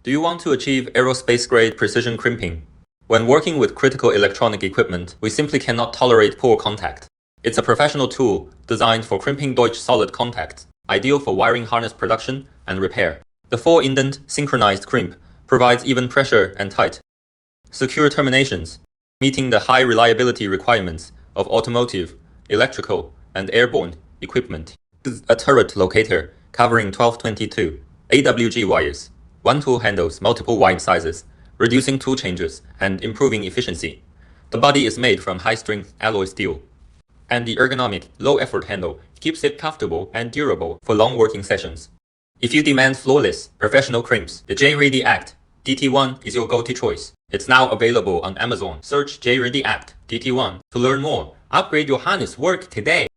Do you want to achieve aerospace-grade precision crimping? When working with critical electronic equipment, we simply cannot tolerate poor contact. It's a professional tool designed for crimping Deutsch solid contacts, ideal for wiring harness production and repair. The 4-indent synchronized crimp provides even pressure and tight, secure terminations, meeting the high reliability requirements of automotive, electrical, and airborne equipment. A turret locator covering 1222 AWG wires. One tool handles multiple wire sizes, reducing tool changes and improving efficiency. The body is made from high-strength alloy steel, and the ergonomic, low-effort handle keeps it comfortable and durable for long working sessions. If you demand flawless, professional crimps, the JRready ACT-DT1 is your go-to choice. It's now available on Amazon. Search JRready ACT-DT1 to learn more. Upgrade your harness work today.